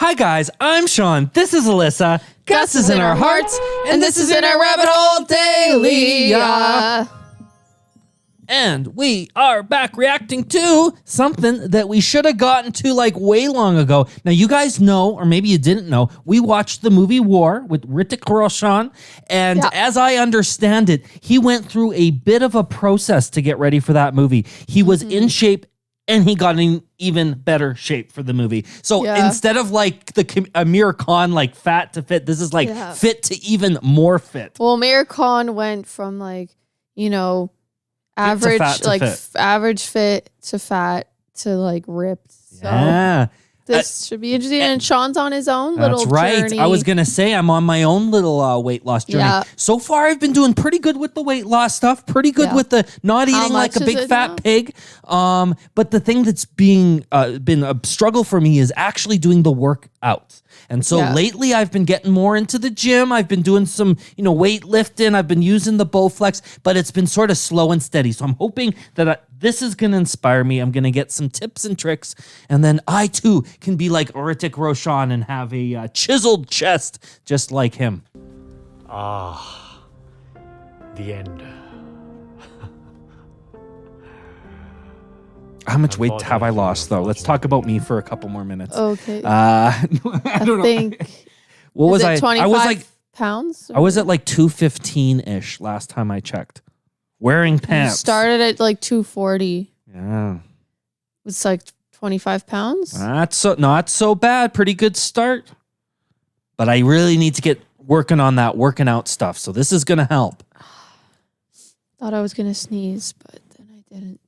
Hi guys, I'm Sean. This is Alyssa. Gus is in our hearts, and this is in our rabbit hole daily. And we are back reacting to something that we should have gotten to like way long ago. Now you guys know, or maybe you didn't know, we watched the movie War with Hrithik Roshan, and as I understand it, he went through a bit of a process to get ready for that movie. He was in shape, and he got in even better shape for the movie. So instead of like the Amir Khan like fat to fit, this is like fit to even more fit. Well, Amir Khan went from like, you know, average average fit to fat to like ripped. So this should be interesting. And Sean's on his own little journey. I was going to say I'm on my own little weight loss journey. Yeah. So far, I've been doing pretty good with the weight loss stuff. Pretty good with the not eating like a big fat pig. But the thing that's been a struggle for me is actually doing the workout. And so lately I've been getting more into the gym. I've been doing some, weightlifting. I've been using the Bowflex, but it's been sort of slow and steady. So I'm hoping that this is going to inspire me. I'm going to get some tips and tricks. And then I too can be like Hrithik Roshan and have a chiseled chest just like him. Ah, the end. How much weight have I lost, though? Let's talk about me for a couple more minutes. Okay. I don't know. What was I? 25 I was like pounds. I was at like 215-ish last time I checked. Wearing pants. You started at like 240. Yeah. It's like 25 pounds. That's not so bad. Pretty good start. But I really need to get working on that working out stuff. So this is going to help. Thought I was going to sneeze, but then I didn't.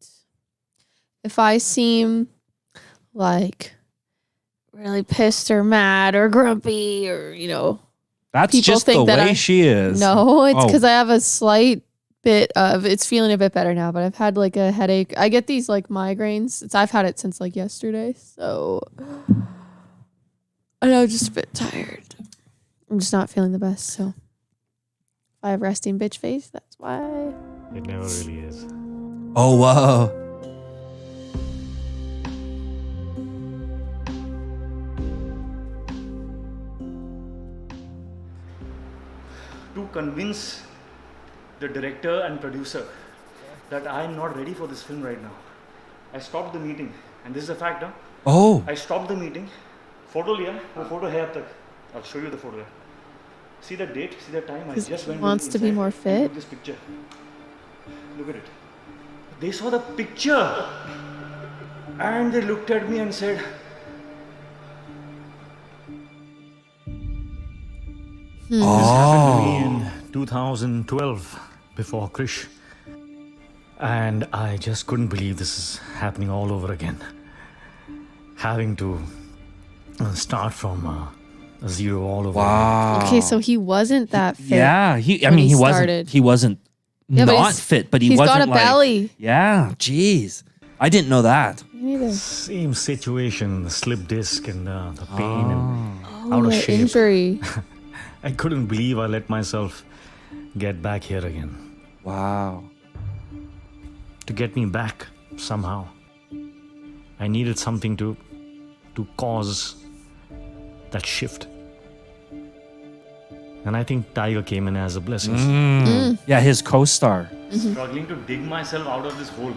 If I seem like really pissed or mad or grumpy or, that's just the way she is. No, it's because I have a slight bit of, it's feeling a bit better now, but I've had like a headache. I get these like migraines. I've had it since like yesterday. So I know, just a bit tired. I'm just not feeling the best. So I have resting bitch face. That's why. It never really is. Oh, wow. To convince the director and producer that I'm not ready for this film right now, I stopped the meeting, and this is a fact. Oh. I stopped the meeting. Photo liya, wo photo hai ab tak. I'll show you the photo. See the date, see the time. I just went. Wants to be more fit. This picture. Look at it. They saw the picture, and they looked at me and said, This happened to me in 2012 before Krish, and I just couldn't believe this is happening all over again. Having to start from zero all over. Wow. Okay, so he wasn't that fit. Yeah, he wasn't not fit, but he wasn't. He's got a belly. Yeah, jeez, I didn't know that. Me neither. Same situation, the slip disc and the pain and out of shape. Injury. I couldn't believe I let myself get back here again. Wow. To get me back somehow, I needed something to cause that shift. And I think Tiger came in as a blessing. Yeah, his co-star. struggling to dig myself out of this hole.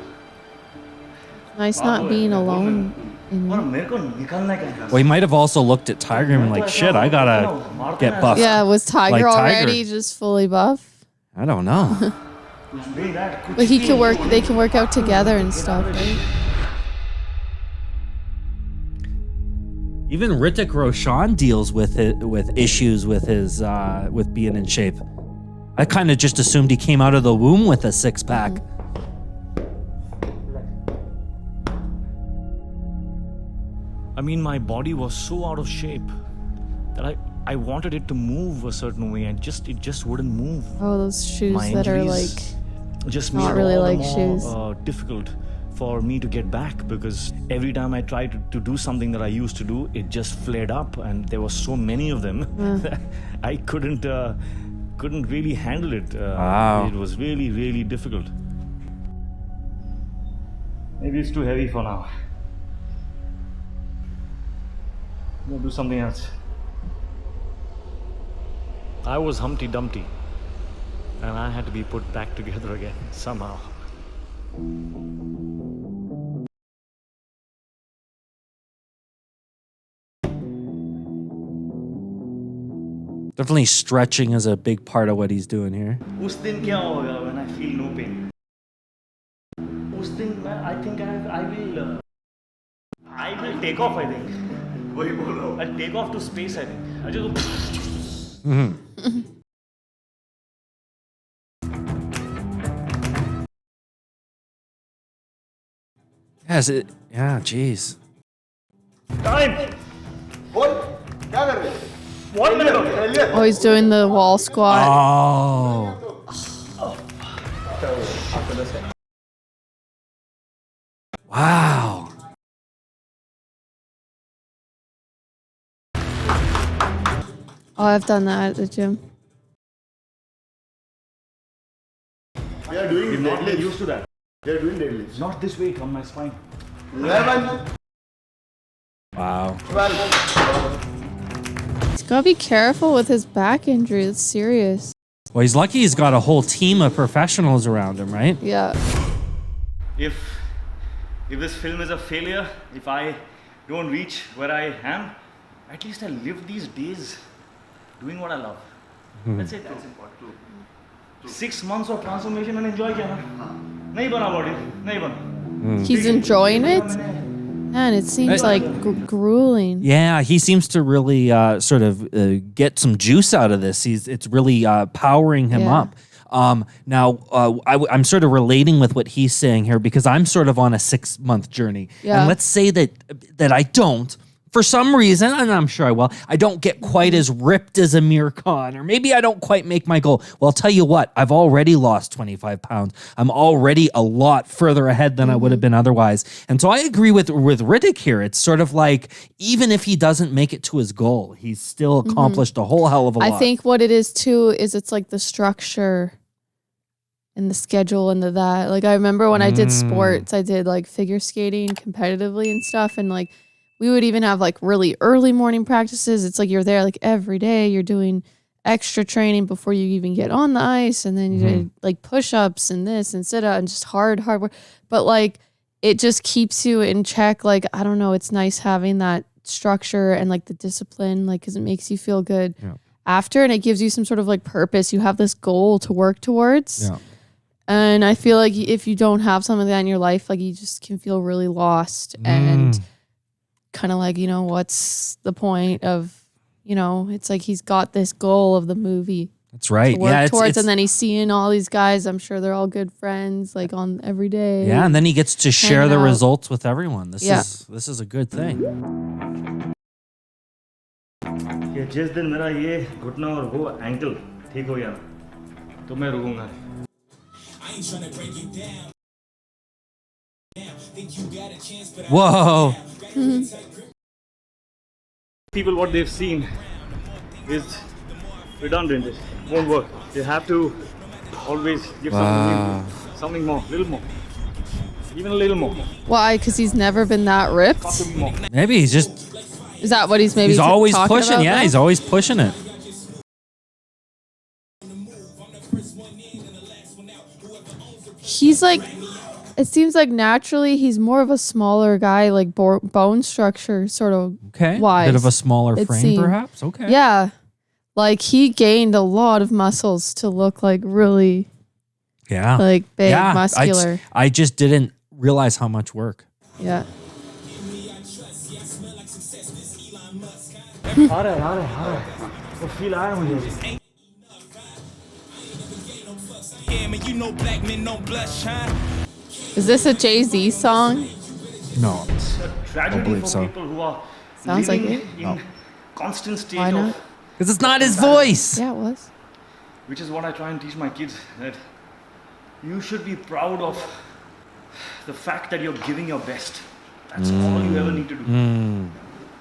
Nice not being alone. Well, he might have also looked at Tiger and been like, shit, I gotta get buffed. Yeah, was Tiger Like already just fully buff? I don't know. But he can work. They can work out together and stuff, right? Even Hrithik Roshan deals with issues with his with being in shape. I kind of just assumed he came out of the womb with a six-pack. I mean, my body was so out of shape that I wanted it to move a certain way, and it just wouldn't move. Oh, those shoes My that are like just not made really all the like more, shoes. difficult for me to get back, because every time I tried to do something that I used to do, it just flared up, and there were so many of them that I couldn't really handle it. Wow. It was really, really difficult. Maybe it's too heavy for now. We'll do something else. I was Humpty Dumpty, and I had to be put back together again somehow. Definitely stretching is a big part of what he's doing here. उस दिन क्या होगा when I feel no pain? उस दिन मैं I think I will take off. I think. वही बोल रहा हूँ. I'll take off to space. I think. I just go. Yes, it. Yeah, jeez. Time. बोल क्या कर रहे हैं? 1 minute. Okay. Oh, he's doing the wall squat. Oh. Wow. Oh, I've done that at the gym. They are doing We've not been deadlifts. used to that. They are doing deadlifts. Not this weight on my spine. 11, Wow. 12. He's gotta be careful with his back injury. It's serious. Well, he's lucky he's got a whole team of professionals around him, right? Yeah. If this film is a failure, if I don't reach where I am, at least I live these days doing what I love. That's it. That's important. 6 months of transformation and enjoy किया ना? नहीं बना body, नहीं बना. He's enjoying it? Man, it seems like grueling. Yeah, he seems to really sort of get some juice out of this. It's really powering him Yeah. up. Now, I'm sort of relating with what he's saying here because I'm sort of on a 6-month journey. Yeah. And let's say that I don't, for some reason, and I'm sure I will, I don't get quite as ripped as Amir Khan, or maybe I don't quite make my goal. Well, I'll tell you what, I've already lost 25 pounds. I'm already a lot further ahead than I would have been otherwise. And so I agree with Hrithik here. It's sort of like, even if he doesn't make it to his goal, he's still accomplished a whole hell of a lot. I think what it is too is it's like the structure and the schedule and that. Like I remember when I did sports, I did like figure skating competitively and stuff, and like we would even have like really early morning practices. It's like you're there like every day. You're doing extra training before you even get on the ice, and then you did like push-ups and this and sit-up and just hard work. But like it just keeps you in check. Like I don't know, it's nice having that structure and like the discipline, like because it makes you feel good after, and it gives you some sort of like purpose. You have this goal to work towards. Yeah. And I feel like if you don't have something like that in your life, like you just can feel really lost and kind of like, you know, what's the point of, you know, it's like he's got this goal of the movie. That's right. To work Yeah, towards, and then he's seeing all these guys. I'm sure they're all good friends, like on every day. Yeah, and then he gets to share the out. results with everyone. This Yeah. is a good thing. कि जिस दिन मेरा ये घुटना और वो ankle ठीक हो गया तो मैं रुकूंगा. Whoa. People, what they've seen is redundant. It won't work. They have to always give something more, little more, even a little more. Why? Because he's never been that ripped. Possibly more. Maybe he's just Is that what he's maybe he's always talking pushing. about, Yeah, though? he's always pushing it. He's like, it seems like naturally he's more of a smaller guy, like bone structure sort of Okay. wise. Bit of a smaller it frame, seemed. perhaps. Okay. Yeah. Like he gained a lot of muscles to look like really Yeah. like big, yeah. muscular. I just didn't realize how much work. Yeah. आ रहा है वो feel आया मुझे. Is this a Jay-Z song? No. Tragedy believe for so. people who are Sounds like living it. in constant state Why not? of, Because it's not his voice. Yeah, it was. which is what I try and teach my kids, that you should be proud of the fact that you're giving your best. That's all you ever need to do.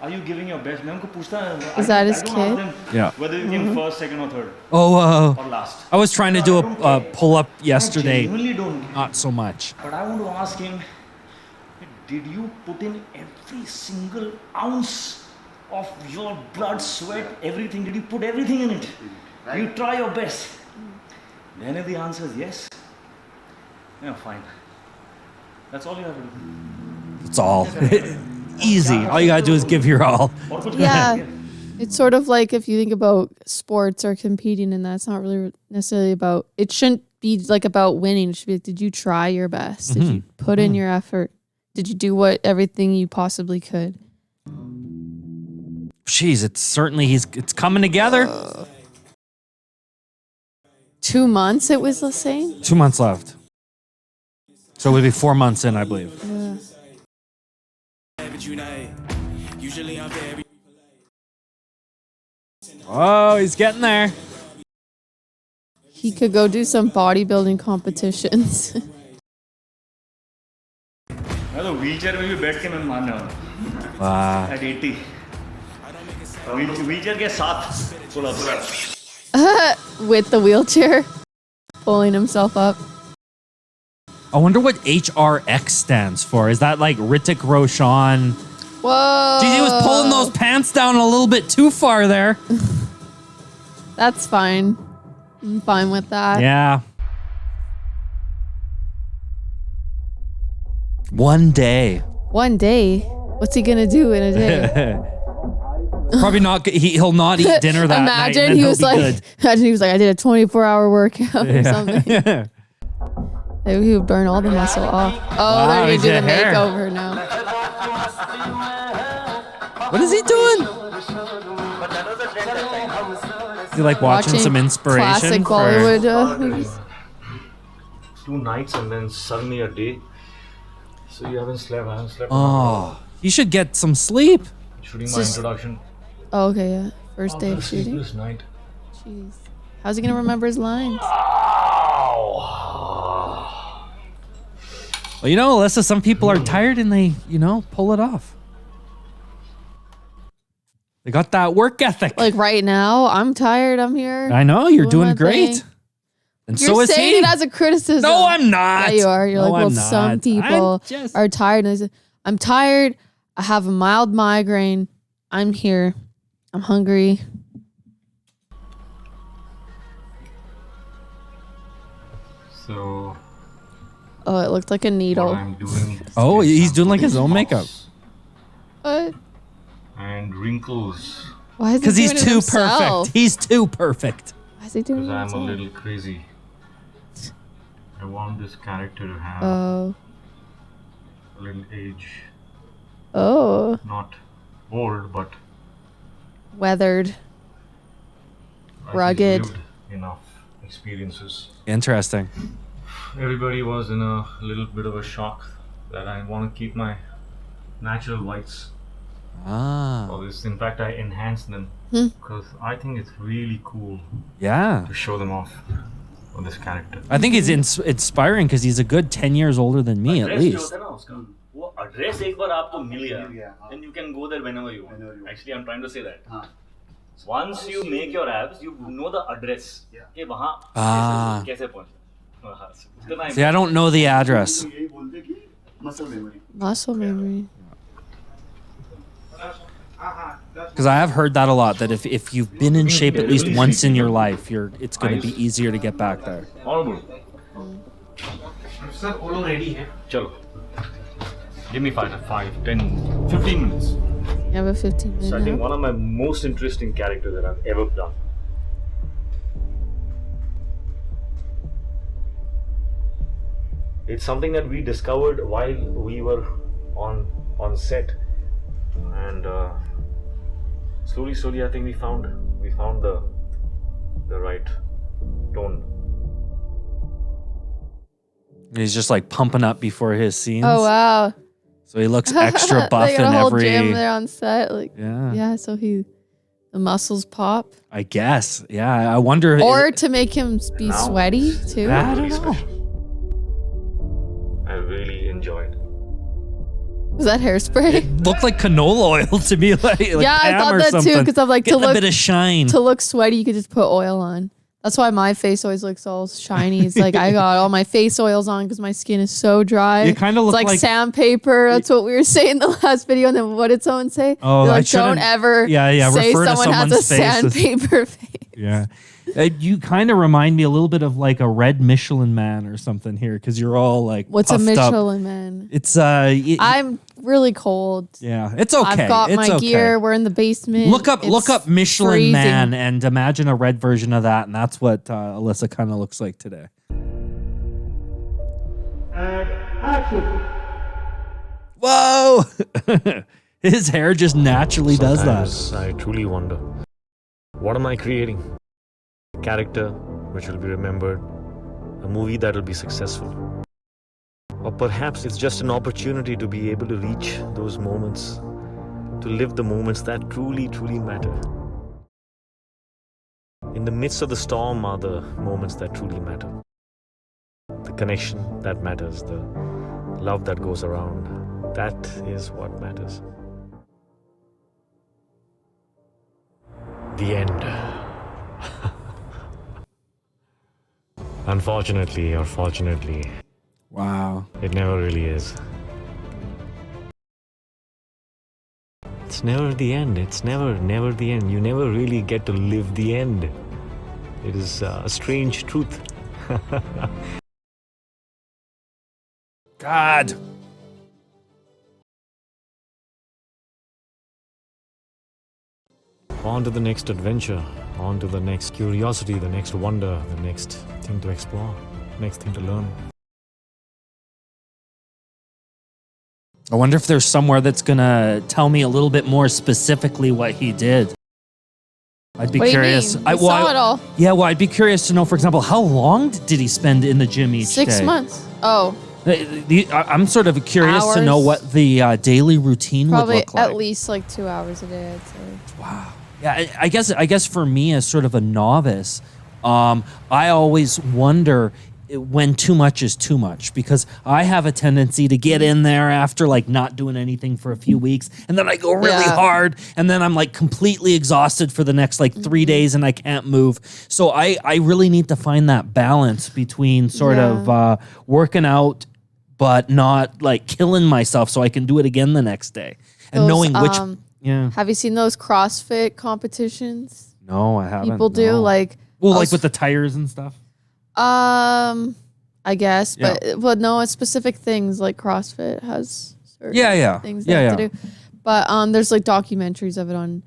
Are you giving your best? मैं उनको पूछता Is that his I don't kid? ask them Yeah. whether you came first, second, or third, Oh, or last. I was trying to do a pull-up I yesterday. genuinely don't. Not so much. But I want to ask him, did you put in every single ounce of your blood, sweat, everything? Did you put everything in it? You try your best. Then if the answer is yes, yeah, fine. That's all you have to do. It's all easy. All you gotta do is give your all. Yeah. It's sort of like if you think about sports or competing, and that's not really necessarily about, it shouldn't be like about winning. It should be like, did you try your best? Did you put in your effort? Did you do everything you possibly could? Jeez, it's coming together. 2 months it was the same? 2 months left. So it would be 4 months in, I believe. Yeah. Oh, he's getting there. He could go do some bodybuilding competitions. मैं तो wheelchair में भी बैठ के मैं मारने वाला Wow. at 80 wheelchair के साथ pull up With the wheelchair, pulling himself up. I wonder what HRX stands for. Is that like Hrithik Roshan? Whoa. Geez, he was pulling those pants down a little bit too far there. That's fine. I'm fine with that. Yeah. One day. One day? What's he gonna do in a day? Probably not. He'll not eat dinner that night. Imagine he was like, I did a 24-hour workout or something. Maybe he would burn all the muscle off. Oh, Wow, they're gonna he's do the a hair. makeover now. What is he doing? Is he like watching some inspiration? Classic for- Bollywood movies. 2 nights and then suddenly a day. So you haven't slept. I haven't slept. Oh, you should get some sleep. Shooting my introduction. Oh, okay, yeah. First day of shooting. This night. Jeez. How's he gonna remember his lines? Well, you know, Alyssa, some people are tired and they, pull it off. They got that work ethic. Like right now, I'm tired. I'm here. I know, you're doing my great. thing. And You're so is saying he. it as a criticism. No, I'm not. Yeah, you are. You're No, like, well, I'm some not. people I'm just- are tired. And I said, I'm tired. I have a mild migraine. I'm here. I'm hungry. So Oh, it looked like a what needle. I'm doing. Oh, is he's doing like his something own makeup. false. What? And wrinkles. Why is he Because doing he's it too himself? perfect. He's too perfect. Why is he doing Because it I'm a himself? little crazy. I want this character to have Oh. a little age. Oh. Not old, but Weathered. like he's Rugged. lived enough experiences. Interesting. Everybody was in a little bit of a shock that I want to keep my natural whites. Ah, For this, in fact, I enhanced them because I think it's really cool yeah. to show them off for this character. I think he's inspiring because he's a good 10 years older than me, at Address जो least. होता है ना उसका, वो address एक बार आपको मिल गया, गया, हाँ. then you can go there whenever you want. Whenever you want. Actually, I'm trying to say that. हाँ. Once you make your abs, you know the address. Yeah. कि वहाँ Ah. कैसे पहुँचना. हाँ, उतना See, I don't know the address. तो यही बोलते कि muscle memory. Muscle memory. Because I have heard that a lot, that if you've been in shape at least once in your life, it's going to be easier to get back there. All good. Sir, all ready है. Chalo. Give me 5, 10, 15 minutes. You have a 15 So I minute think nap? one of my most interesting characters that I've ever done. It's something that we discovered while we were on set, and slowly, I think we found the right tone. He's just like pumping up before his scenes. Oh, wow. So he looks extra buff they in got a whole every. gym there on set. Like, Yeah. yeah, so the muscles pop. I guess. Yeah. I wonder. Or to make him be Now- sweaty, too. I don't Really know. special. I really enjoyed. Was that hairspray? It looked like canola oil to me. Like Yeah, I Pam thought or that too, something. because I'm like, to Getting a look, bit of shine. to look sweaty, you could just put oil on. That's why my face always looks all shiny. It's like I got all my face oils on because my skin is so dry. You kind of look like sandpaper. That's what we were saying in the last video. And then what did someone say? Oh, like, don't ever say someone has a sandpaper face. Yeah. You kind of remind me a little bit of like a red Michelin Man or something here because you're all like what's a Michelin Man? It's I'm really cold. Yeah, it's okay. I've got my gear. We're in the basement. Look up Michelin freezing. Man and imagine a red version of that, and that's what Alyssa kind of looks like today. And action. Whoa! His hair just naturally does that. I truly wonder, what am I creating? A character which will be remembered, a movie that will be successful. Or perhaps it's just an opportunity to be able to reach those moments, to live the moments that truly, truly matter. In the midst of the storm are the moments that truly matter. The connection that matters, the love that goes around, that is what matters. The end. Unfortunately or fortunately, wow, it never really is. It's never the end. It's never the end. You never really get to live the end. It is a strange truth. God. On to the next adventure, on to the next curiosity, the next wonder, the next thing to explore, next thing to learn. I wonder if there's somewhere that's gonna tell me a little bit more specifically what he did. I'd be curious. I saw it all. Yeah, well, I'd be curious to know, for example, how long did he spend in the gym each day? 6 months. Oh. I'm sort of curious to know what the daily routine would look like. Probably at least like 2 hours a day, I'd say. Wow. Yeah, I guess for me as sort of a novice, I always wonder when too much is too much, because I have a tendency to get in there after like not doing anything for a few weeks, and then I go really hard, and then I'm like completely exhausted for the next like 3 days and I can't move. So I really need to find that balance between sort of working out but not like killing myself so I can do it again the next day. And knowing which Have you seen those CrossFit competitions? No, I haven't. People do like like with the tires and stuff. I guess, but no, it's specific things like CrossFit has certain things they have to do. But there's like documentaries of it on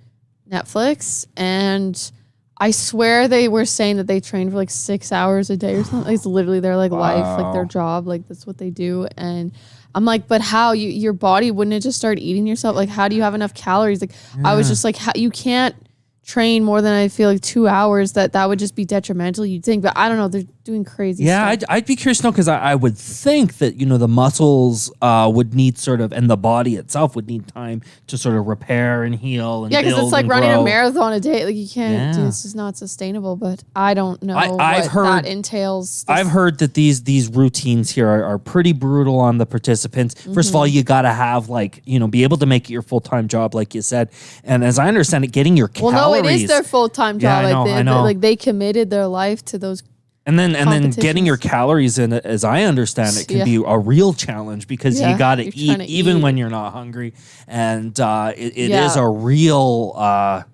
Netflix, and I swear they were saying that they train for like 6 hours a day or something. It's literally their like life, like their job, like that's what they do. And I'm like, but how your body wouldn't it just start eating yourself? Like, how do you have enough calories? Like, I was just like, you can't train more than I feel like 2 hours. That would just be detrimental, you'd think. But I don't know. They're doing crazy stuff. I'd be curious to know, because I would think that, the muscles would need sort of, and the body itself would need time to sort of repair and heal and build, because it's like running grow. a marathon a day. Like, you can't this is not sustainable. But I don't know what that entails. I've heard that these routines here are pretty brutal on the participants. First of all, you got to have be able to make it your full-time job, like you said. And as I understand it, getting your calories. Well, no, it is their full-time job. I know. Like they committed their life to those. And then getting your calories in, as I understand it, can be a real challenge, because you got to eat even when you're not hungry. And it is a real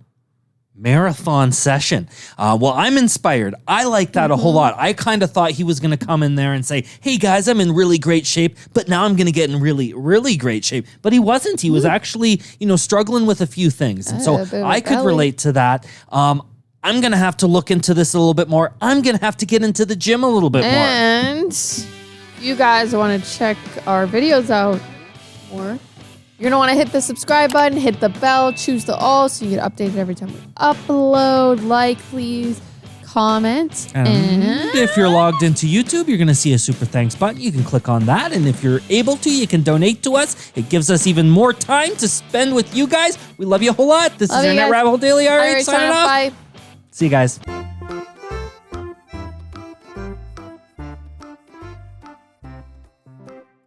marathon session. Well, I'm inspired. I like that a whole lot. I kind of thought he was going to come in there and say, hey guys, I'm in really great shape, but now I'm going to get in really, really great shape. But he wasn't. He was actually, struggling with a few things. And so I could relate to that. I'm going to have to look into this a little bit more. I'm going to have to get into the gym a little bit more. And you guys want to check our videos out more, you're going to want to hit the subscribe button, hit the bell, choose the all so you get updated every time we upload. Like, please, comment. And if you're logged into YouTube, you're going to see a super thanks button. You can click on that. And if you're able to, you can donate to us. It gives us even more time to spend with you guys. We love you a whole lot. This is Internet Rabbit Hole Daily. All right, signing off. Bye. See you guys.